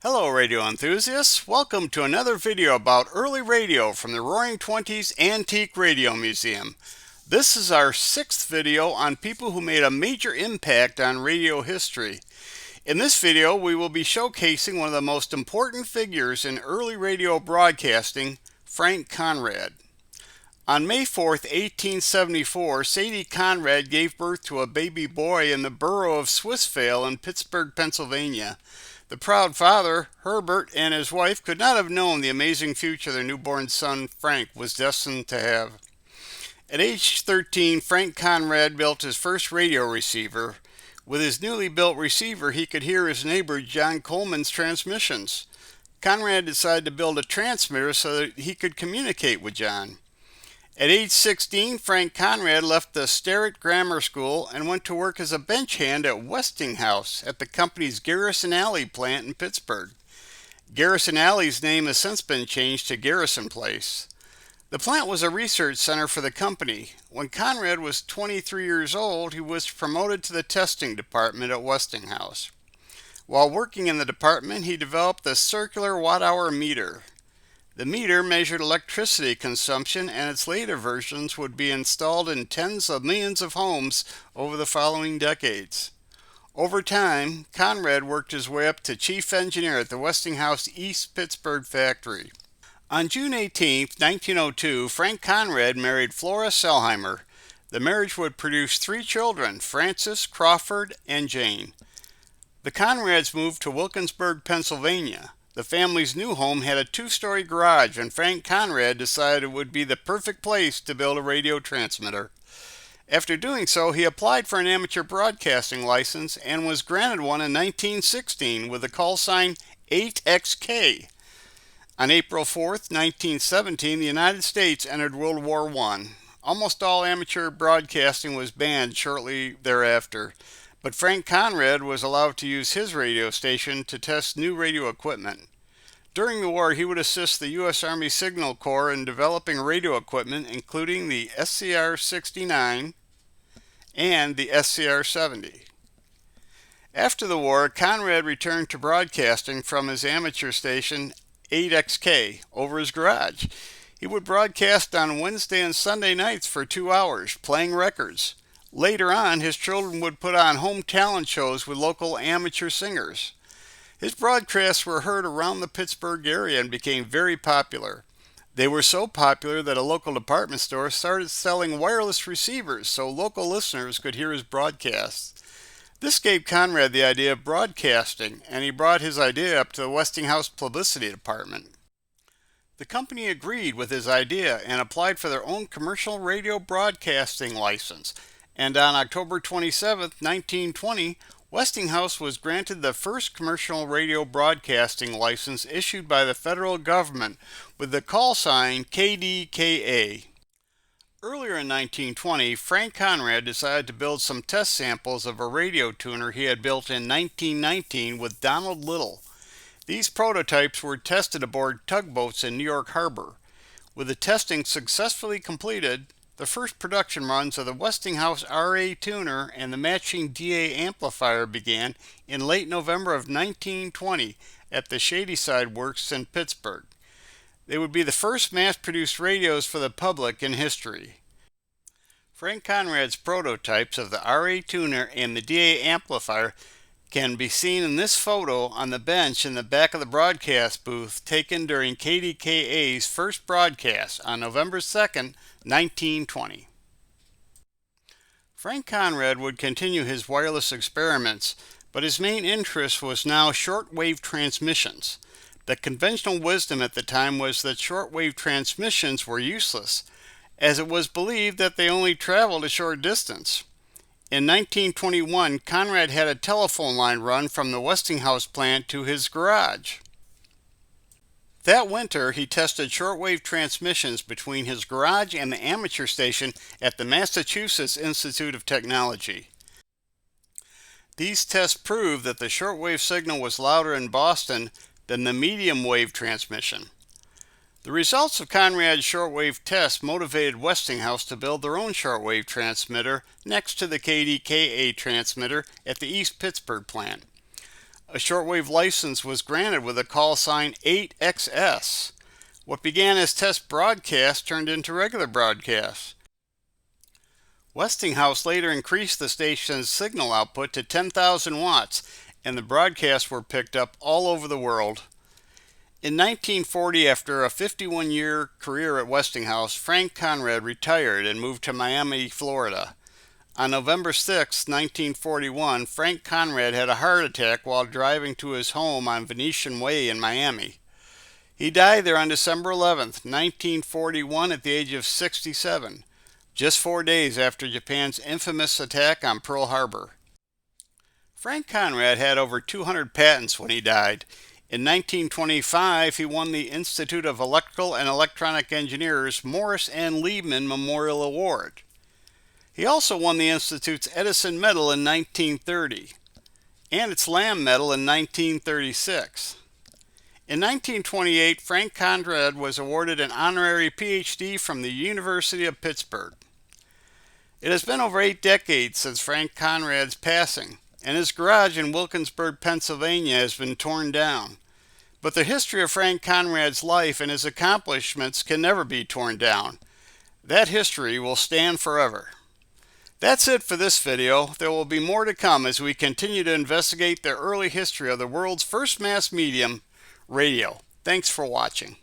Hello radio enthusiasts, welcome to another video about early radio from the Roaring Twenties Antique Radio Museum. This is our 6th video on people who made a major impact on radio history. In this video we will be showcasing one of the most important figures in early radio broadcasting, Frank Conrad. On May 4th, 1874, Sadie Conrad gave birth to a baby boy in the borough of Swissvale in Pittsburgh, Pennsylvania. The proud father, Herbert, and his wife could not have known the amazing future their newborn son, Frank, was destined to have. At age 13, Frank Conrad built his first radio receiver. With his newly built receiver, he could hear his neighbor John Coleman's transmissions. Conrad decided to build a transmitter so that he could communicate with John. At age 16, Frank Conrad left the Sterrett Grammar School and went to work as a bench hand at Westinghouse at the company's Garrison Alley plant in Pittsburgh. Garrison Alley's name has since been changed to Garrison Place. The plant was a research center for the company. When Conrad was 23 years old, he was promoted to the testing department at Westinghouse. While working in the department, he developed the circular watt-hour meter. The meter measured electricity consumption, and its later versions would be installed in tens of millions of homes over the following decades. Over time, Conrad worked his way up to chief engineer at the Westinghouse East Pittsburgh factory. On June 18, 1902, Frank Conrad married Flora Selheimer. The marriage would produce 3 children, Francis, Crawford, and Jane. The Conrads moved to Wilkinsburg, Pennsylvania. The family's new home had a 2-story garage, and Frank Conrad decided it would be the perfect place to build a radio transmitter. After doing so, he applied for an amateur broadcasting license and was granted one in 1916 with the call sign 8XK. On April 4, 1917, the United States entered World War I. Almost all amateur broadcasting was banned shortly thereafter, but Frank Conrad was allowed to use his radio station to test new radio equipment. During the war, he would assist the U.S. Army Signal Corps in developing radio equipment, including the SCR-69 and the SCR-70. After the war, Conrad returned to broadcasting from his amateur station 8XK over his garage. He would broadcast on Wednesday and Sunday nights for 2 hours, playing records. Later on, his children would put on home talent shows with local amateur singers. His broadcasts were heard around the Pittsburgh area and became very popular. They were so popular that a local department store started selling wireless receivers so local listeners could hear his broadcasts. This gave Conrad the idea of broadcasting, and he brought his idea up to the Westinghouse publicity department. The company agreed with his idea and applied for their own commercial radio broadcasting license. And on October 27, 1920, Westinghouse was granted the first commercial radio broadcasting license issued by the federal government with the call sign KDKA. Earlier in 1920, Frank Conrad decided to build some test samples of a radio tuner he had built in 1919 with Donald Little. These prototypes were tested aboard tugboats in New York Harbor. With the testing successfully completed, the first production runs of the Westinghouse RA tuner and the matching DA amplifier began in late November of 1920 at the Shadyside Works in Pittsburgh. They would be the first mass-produced radios for the public in history. Frank Conrad's prototypes of the RA tuner and the DA amplifier can be seen in this photo on the bench in the back of the broadcast booth taken during KDKA's first broadcast on November 2nd, 1920. Frank Conrad would continue his wireless experiments, but his main interest was now shortwave transmissions. The conventional wisdom at the time was that shortwave transmissions were useless, as it was believed that they only traveled a short distance. In 1921, Conrad had a telephone line run from the Westinghouse plant to his garage. That winter, he tested shortwave transmissions between his garage and the amateur station at the Massachusetts Institute of Technology. These tests proved that the shortwave signal was louder in Boston than the medium wave transmission. The results of Conrad's shortwave tests motivated Westinghouse to build their own shortwave transmitter next to the KDKA transmitter at the East Pittsburgh plant. A shortwave license was granted with a call sign 8XS. What began as test broadcasts turned into regular broadcasts. Westinghouse later increased the station's signal output to 10,000 watts, and the broadcasts were picked up all over the world. In 1940, after a 51-year career at Westinghouse, Frank Conrad retired and moved to Miami, Florida. On November 6, 1941, Frank Conrad had a heart attack while driving to his home on Venetian Way in Miami. He died there on December 11, 1941, at the age of 67, just 4 days after Japan's infamous attack on Pearl Harbor. Frank Conrad had over 200 patents when he died. In 1925, he won the Institute of Electrical and Electronic Engineers Morris and Liebman Memorial Award. He also won the Institute's Edison Medal in 1930 and its Lamb Medal in 1936. In 1928, Frank Conrad was awarded an honorary PhD from the University of Pittsburgh. It has been over 8 decades since Frank Conrad's passing, and his garage in Wilkinsburg, Pennsylvania has been torn down. But the history of Frank Conrad's life and his accomplishments can never be torn down. That history will stand forever. That's it for this video. There will be more to come as we continue to investigate the early history of the world's first mass medium, radio. Thanks for watching.